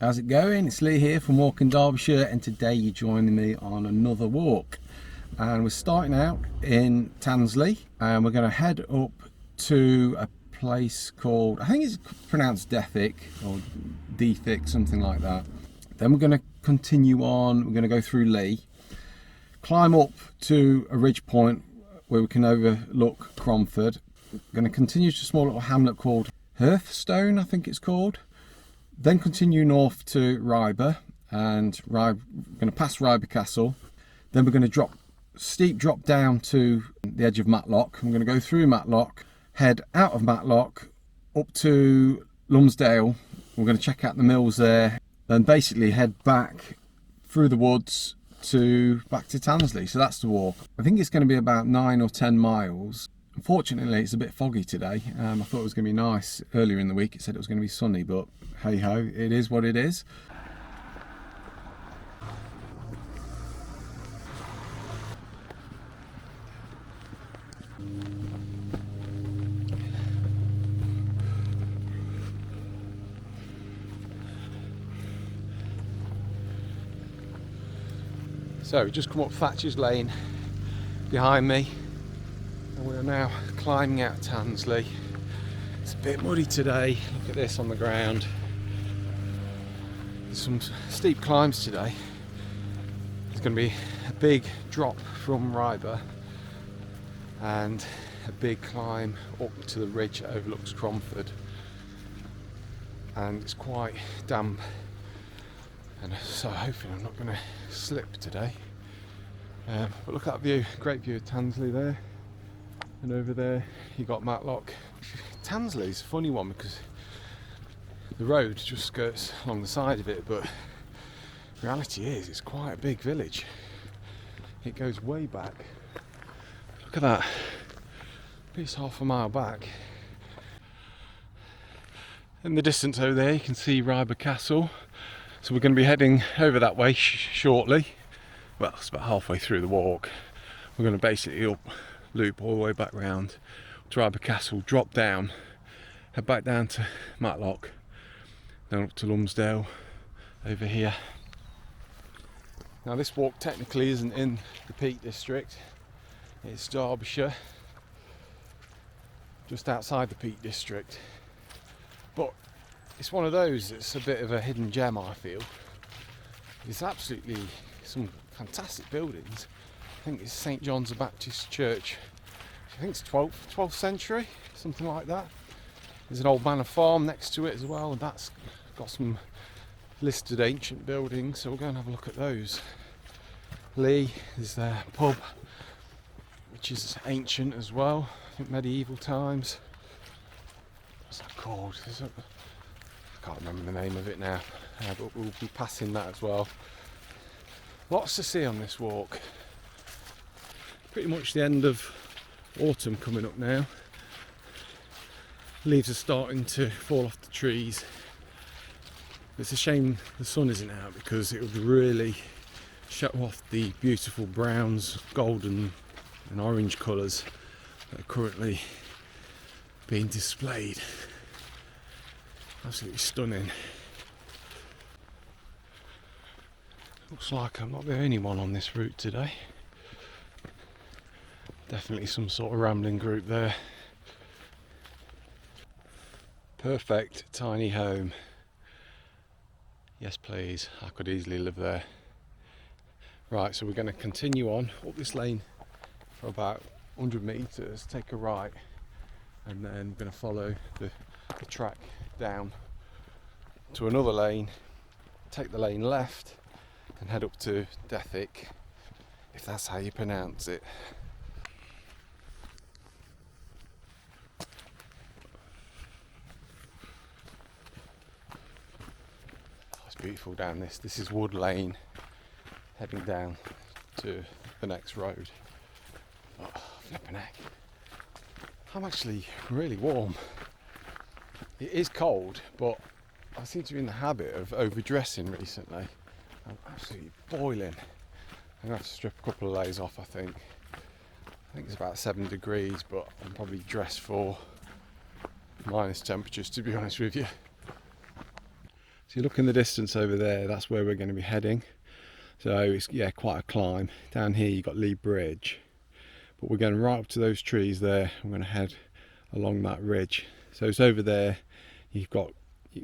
How's it going? It's Lee here from Walking Derbyshire, and today you're joining me on another walk. And we're starting out in Tansley, and we're going to head up to a place called, I think it's pronounced Dethick or Dethick, something like that. Then we're going to continue on, we're going to go through Lee, climb up to a ridge point where we can overlook Cromford. We're going to continue to a small little hamlet called Hearthstone, I think it's called. Then continue north to Ryber, and we're going to pass Ryber Castle. Then we're going to steep drop down to the edge of Matlock. I'm going to go through Matlock, head out of Matlock up to Lumsdale. We're going to check out the mills there, then basically head back through the woods back to Tansley. So that's the walk. I think it's going to be about 9 or 10 miles. Unfortunately, it's a bit foggy today. I thought it was going to be nice earlier in the week. It said it was going to be sunny, but hey ho, it is what it is. So we just come up Thatcher's Lane behind me, and we're now climbing out Tansley. It's a bit muddy today. Look at this on the ground. There's some steep climbs today. There's going to be a big drop from Ryber and a big climb up to the ridge that overlooks Cromford, and it's quite damp, and so hopefully I'm not going to slip today. But look at that view, great view of Tansley there, and over there you got Matlock. Tansley's a funny one because the road just skirts along the side of it, but the reality is it's quite a big village. It goes way back. Look at that, it's half a mile back. In the distance over there you can see Ryber Castle, so we're going to be heading over that way shortly. Well, it's about halfway through the walk. We're going to basically loop all the way back round to Ryber Castle, drop down, head back down to Matlock, then up to Lumsdale over here. Now this walk technically isn't in the Peak District, it's Derbyshire, just outside the Peak District, but it's one of those that's a bit of a hidden gem, I feel. There's absolutely some fantastic buildings. I think it's St John's the Baptist Church. I think it's 12th century, something like that. There's an old manor farm next to it as well, and that's got some listed ancient buildings, so we'll go and have a look at those. Lee is their pub, which is ancient as well, I think medieval times. What's that called? I can't remember the name of it now, but we'll be passing that as well. Lots to see on this walk. Pretty much the end of autumn coming up now. Leaves are starting to fall off the trees. It's a shame the sun isn't out because it would really show off the beautiful browns, golden and orange colours that are currently being displayed. Absolutely stunning. Looks like I'm not the only one on this route today. Definitely some sort of rambling group there. Perfect tiny home. Yes please, I could easily live there. Right, so we're going to continue on up this lane for about 100 metres, take a right, and then we're going to follow the track down to another lane, take the lane left and head up to Dethick, if that's how you pronounce it. It's beautiful down this. This is Wood Lane, heading down to the next road. Oh, flipping heck. I'm actually really warm. It is cold, but I seem to be in the habit of overdressing recently. I'm absolutely boiling. I'm going to have to strip a couple of layers off, I think. I think it's about 7 degrees, but I'm probably dressed for minus temperatures, to be honest with you. So you look in the distance over there, that's where we're going to be heading. So it's, yeah, quite a climb. Down here you've got Lee Bridge, but we're going right up to those trees there. We're going to head along that ridge. So it's over there, you've got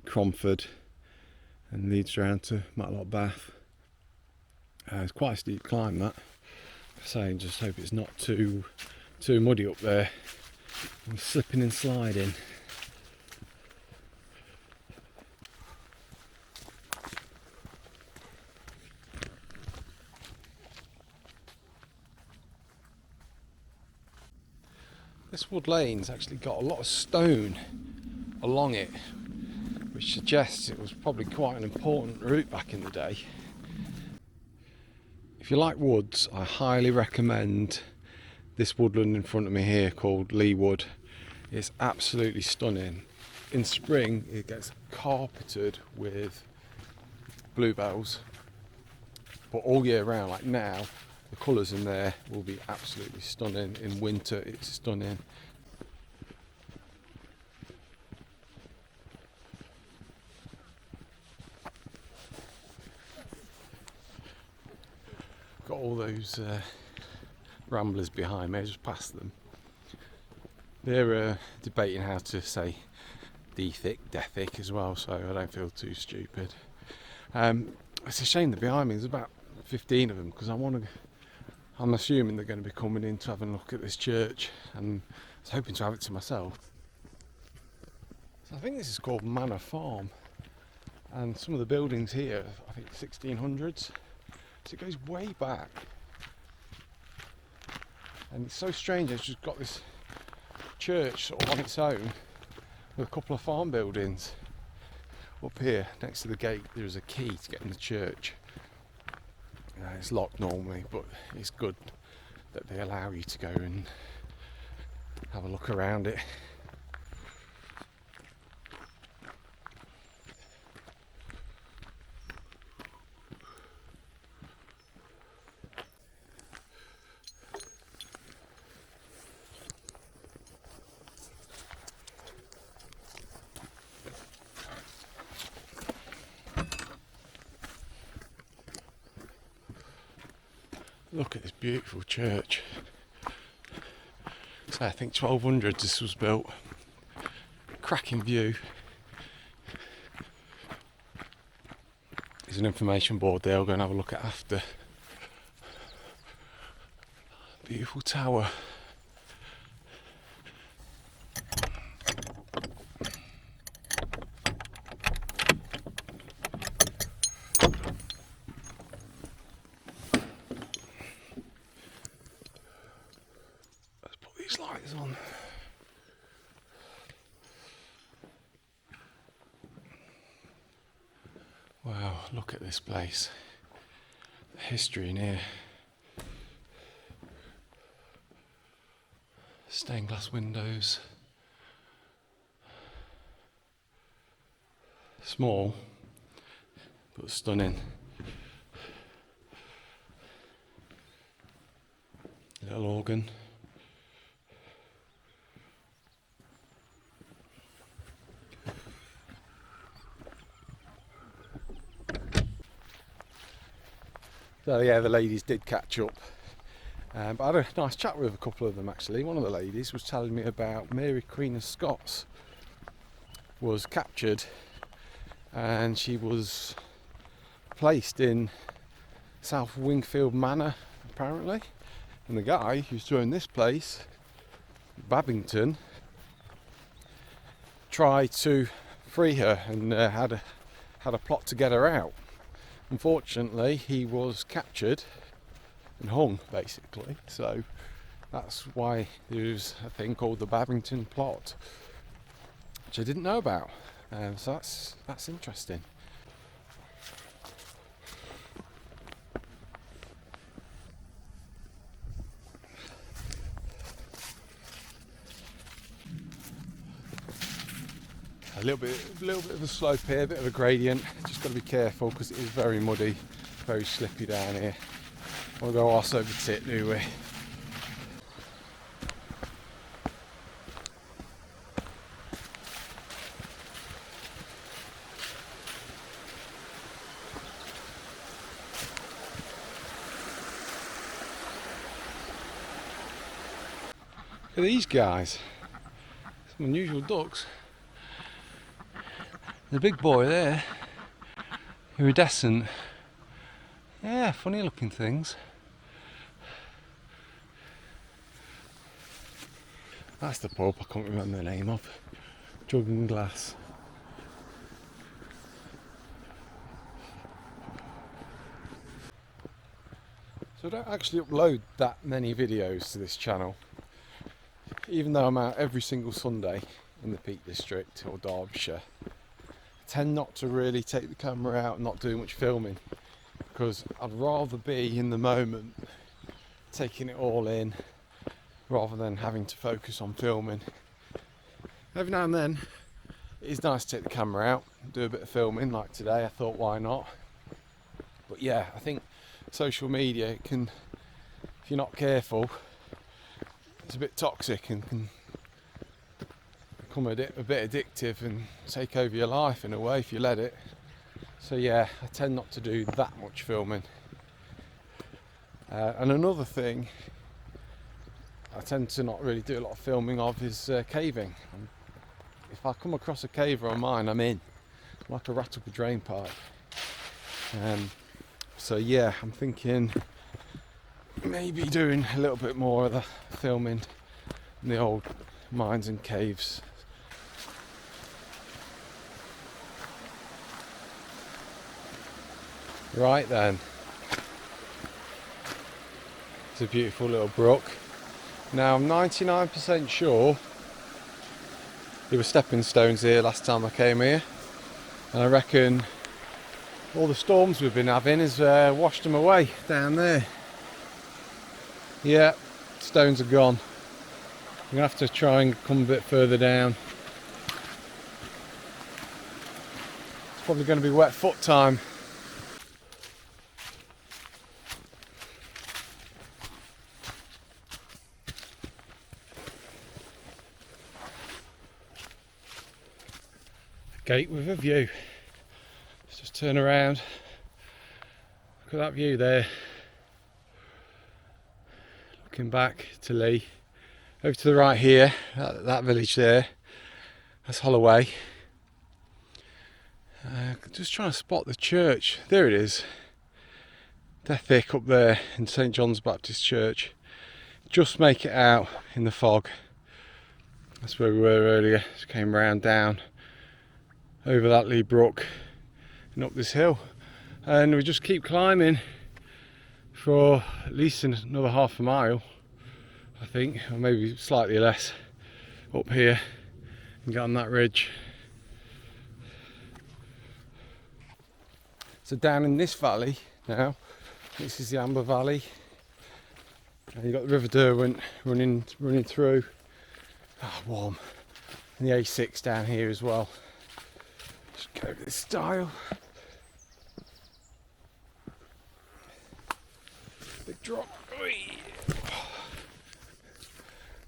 Cromford and leads around to Matlock Bath. It's quite a steep climb, that. So just hope it's not too muddy up there. I'm slipping and sliding. This wood lane's actually got a lot of stone along it, which suggests it was probably quite an important route back in the day. If you like woods, I highly recommend this woodland in front of me here called Lee Wood. It's absolutely stunning. In spring it gets carpeted with bluebells, but all year round, like now, the colours in there will be absolutely stunning. In winter it's stunning. Got all those ramblers behind me, I just passed them. They're debating how to say Dethick as well, so I don't feel too stupid. It's a shame they're behind me. There's about 15 of them, because I'm assuming they're going to be coming in to have a look at this church, and I was hoping to have it to myself. So I think this is called Manor Farm, and some of the buildings here, I think 1600s. So it goes way back, and it's so strange. It's just got this church sort of on its own with a couple of farm buildings. Up here next to the gate there is a key to get in the church. It's locked normally, but it's good that they allow you to go and have a look around it. Look at this beautiful church. So I think 1200s this was built. Cracking view. There's an information board there, I'll go and have a look at after. Beautiful tower. Lights on. Wow, look at this place. The history in here. Stained glass windows. Small, but stunning. Little organ. So yeah, the ladies did catch up, but I had a nice chat with a couple of them actually. One of the ladies was telling me about Mary Queen of Scots was captured, and she was placed in South Wingfield Manor apparently, and the guy who's doing this place, Babington, tried to free her and had a plot to get her out. Unfortunately, he was captured and hung, basically. So that's why there's a thing called the Babington plot, which I didn't know about. So that's interesting. A little bit of a slope here, a bit of a gradient. Just got to be careful because it is very muddy, very slippy down here. We'll go arse over tit, do we? Look at these guys. Some unusual ducks. The big boy there, iridescent. Yeah, funny looking things. That's the pub, I can't remember the name of. Jug and Glass. So I don't actually upload that many videos to this channel, even though I'm out every single Sunday in the Peak District or Derbyshire. I tend not to really take the camera out and not do much filming, because I'd rather be in the moment, taking it all in, rather than having to focus on filming. Every now and then it is nice to take the camera out and do a bit of filming, like today. I thought, why not? But yeah, I think social media can, if you're not careful, it's a bit toxic and can become a bit addictive and take over your life in a way if you let it. So yeah, I tend not to do that much filming. And another thing I tend to not really do a lot of filming of is caving. If I come across a caver on mine, I'm in. I'm like a rat up a drain pipe. So yeah, I'm thinking maybe doing a little bit more of the filming in the old mines and caves. Right then, it's a beautiful little brook. Now I'm 99% sure there were stepping stones here last time I came here, and I reckon all the storms we've been having has washed them away down there. Yeah, stones are gone. I'm gonna have to try and come a bit further down. It's probably going to be wet foot time. Gate with a view. Let's just turn around. Look at that view there. Looking back to Lee. Over to the right here, that village there. That's Holloway. Just trying to spot the church. There it is. Dethick up there in St John's Baptist Church. Just make it out in the fog. That's where we were earlier. Just came round down over that Lee Brook and up this hill, and we just keep climbing for at least another half a mile, I think, or maybe slightly less, up here and get on that ridge. So down in this valley now, this is the Amber Valley, and you've got the River Derwent running through. Warm. And the A6 down here as well. Just go this style. Big drop. Whee!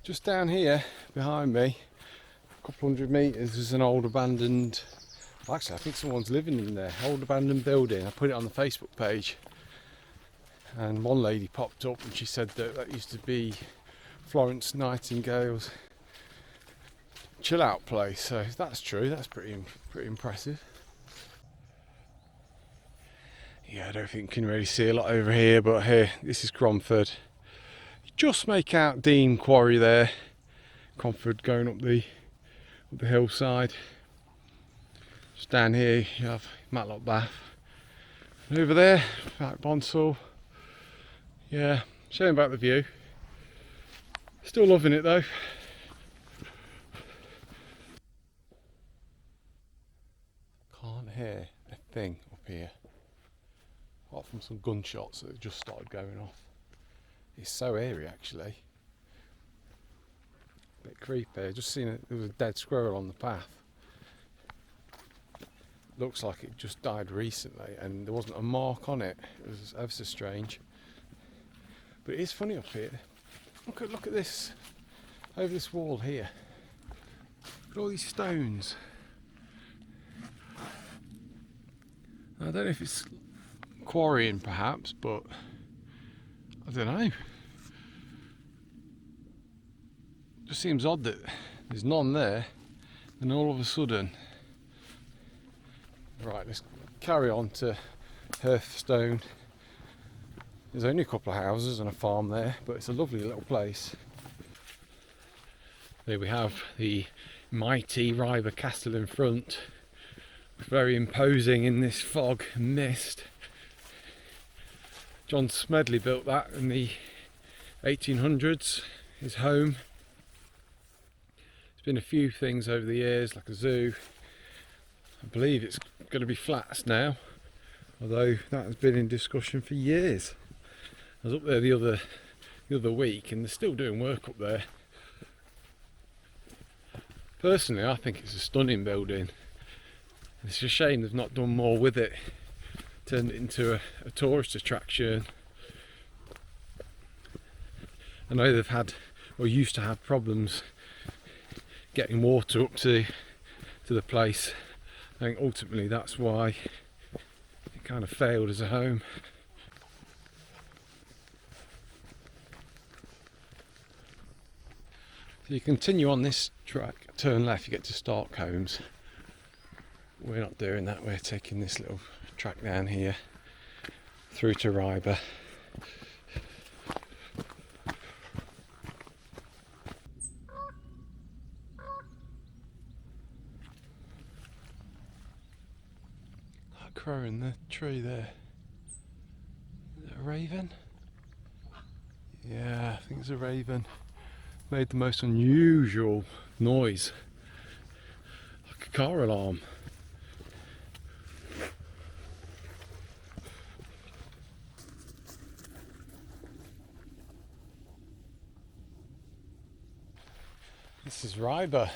Just down here behind me, a couple hundred metres, is an old abandoned, actually I think someone's living in there, old abandoned building. I put it on the Facebook page, and one lady popped up and she said that used to be Florence Nightingale's chill out place. So if that's true, that's pretty impressive. Yeah, I don't think you can really see a lot over here, but here, this is Cromford. You just make out Dean Quarry there. Cromford going up the hillside. Just down here you have Matlock Bath. And over there, back Bonsall. Yeah, shame about the view. Still loving it though. Can't hear a thing up here, apart from some gunshots that have just started going off. It's so eerie actually. A bit creepy. I just seen there was a dead squirrel on the path. Looks like it just died recently, and there wasn't a mark on it. It was ever so strange. But it is funny up here. Look at this, over this wall here. Look at all these stones. I don't know if it's quarrying perhaps, but I don't know. just seems odd that there's none there, and all of a sudden. Right, let's carry on to Hearthstone. There's only a couple of houses and a farm there, but it's a lovely little place. There we have the mighty Ryber Castle in front, very imposing in this fog and mist. John Smedley built that in the 1800s, his home. There's been a few things over the years, like a zoo. I believe it's going to be flats now, although that has been in discussion for years. I was up there the other week, and they're still doing work up there. Personally, I think it's a stunning building. It's a shame they've not done more with it, turned it into a tourist attraction. I know they've had, or used to have, problems getting water up to the place. I think ultimately that's why it kind of failed as a home. So you continue on this track, turn left, you get to Starkholmes. We're not doing that, we're taking this little track down here through to Ryber. That crow in the tree there. Is it a raven? Yeah, I think it's a raven. Made the most unusual noise, like a car alarm. This is Ryber.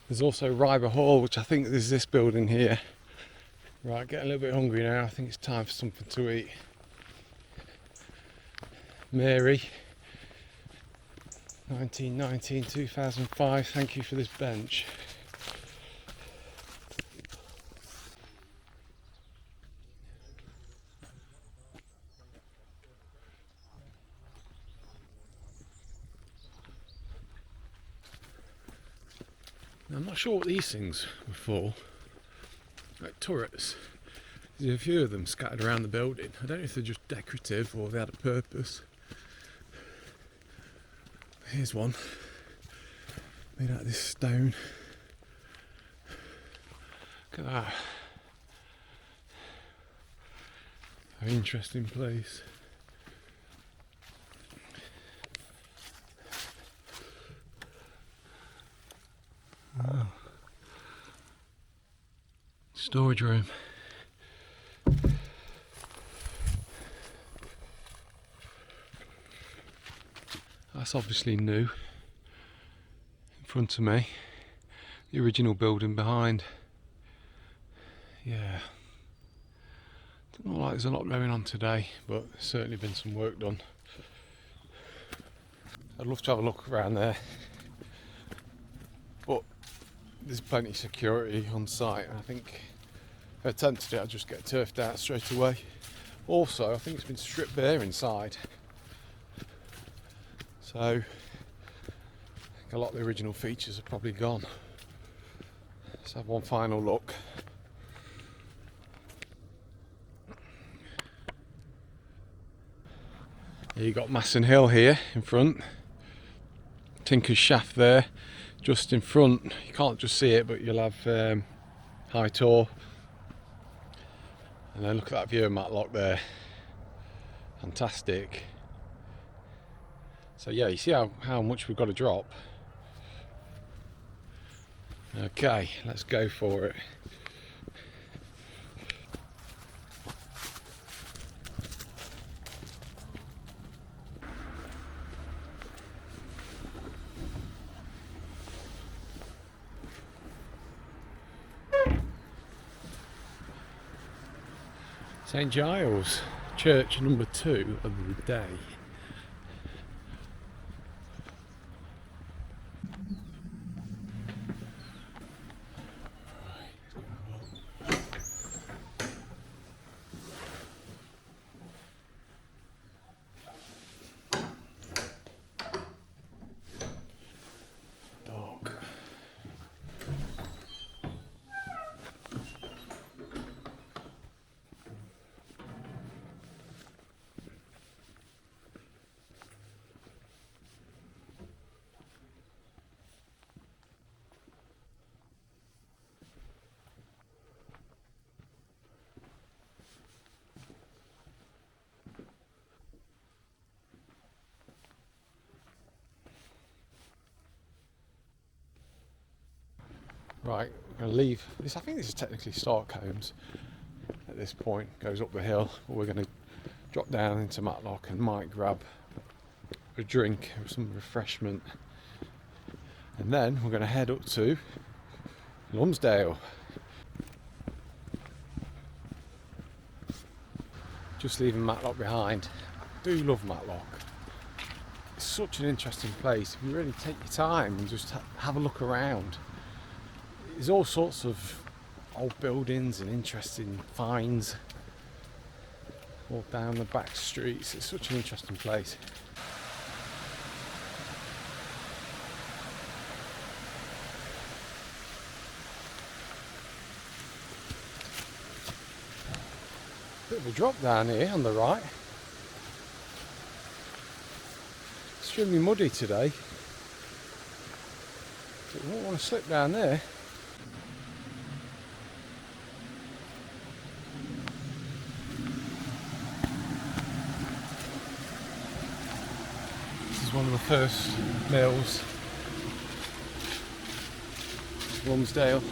There's also Ryber Hall, which I think is this building here. Right, getting a little bit hungry now. I think it's time for something to eat. Mary, 1919, 2005, thank you for this bench. Now, I'm not sure what these things were for, like turrets. There's a few of them scattered around the building. I don't know if they're just decorative or they had a purpose. Here's one, made out of this stone. Look at that. An interesting place. Oh. Storage room. That's obviously new. In front of me, the original building behind. Yeah. Doesn't look like there's a lot going on today, but there's certainly been some work done. I'd love to have a look around there, but there's plenty of security on site, and I think if I attempted it, I'd just get turfed out straight away. Also, I think it's been stripped bare inside. So, I think a lot of the original features are probably gone. Let's have one final look. You've got Masson Hill here in front. Tinker's Shaft there, just in front. You can't just see it, but you'll have High Tor. And then look at that view of Matlock there. Fantastic. So yeah, you see how much we've got to drop. Okay, let's go for it. St Giles, church number 2 of the day. Right, we're going to leave this. I think this is technically Starcombs at this point, goes up the hill, but we're going to drop down into Matlock and might grab a drink or some refreshment, and then we're going to head up to Lumsdale. Just leaving Matlock behind. I do love Matlock. It's such an interesting place. If you really take your time and just have a look around, there's all sorts of old buildings and interesting finds all down the back streets. It's such an interesting place. Bit of a drop down here on the right. Extremely muddy today. But you won't want to slip down there. This is one of the first mills, Lumsdale.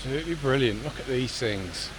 Absolutely brilliant. Look at these things.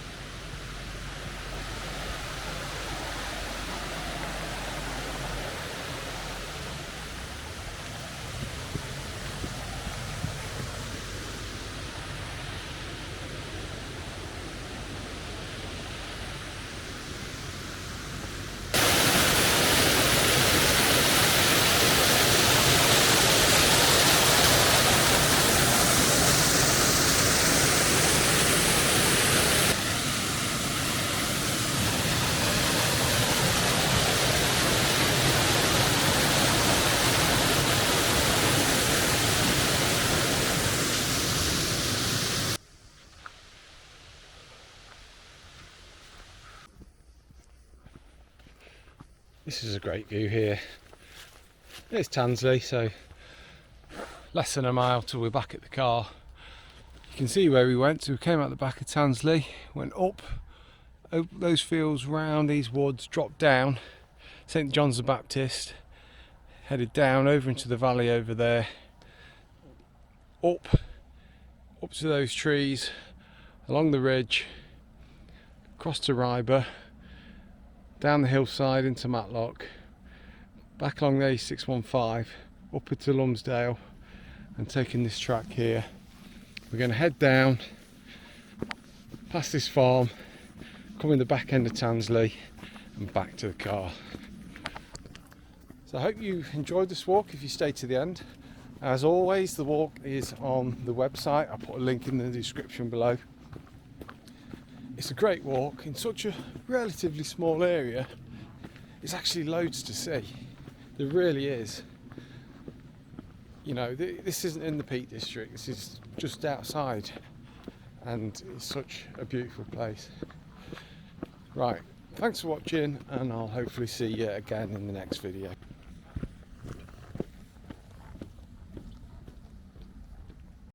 This is a great view here. It's Tansley, so less than a mile till we're back at the car. You can see where we went. So we came out the back of Tansley, went up those fields, round these woods, dropped down St John's the Baptist, headed down over into the valley over there, up to those trees, along the ridge, across to Ryber, down the hillside into Matlock, back along the A615, up into Lumsdale, and taking this track here. We're going to head down past this farm, come in the back end of Tansley, and back to the car. So I hope you enjoyed this walk if you stayed to the end. As always, the walk is on the website. I'll put a link in the description below. It's a great walk in such a relatively small area. It's actually loads to see. There really is. You know, this isn't in the Peak District. This is just outside, and it's such a beautiful place. Right, thanks for watching, and I'll hopefully see you again in the next video.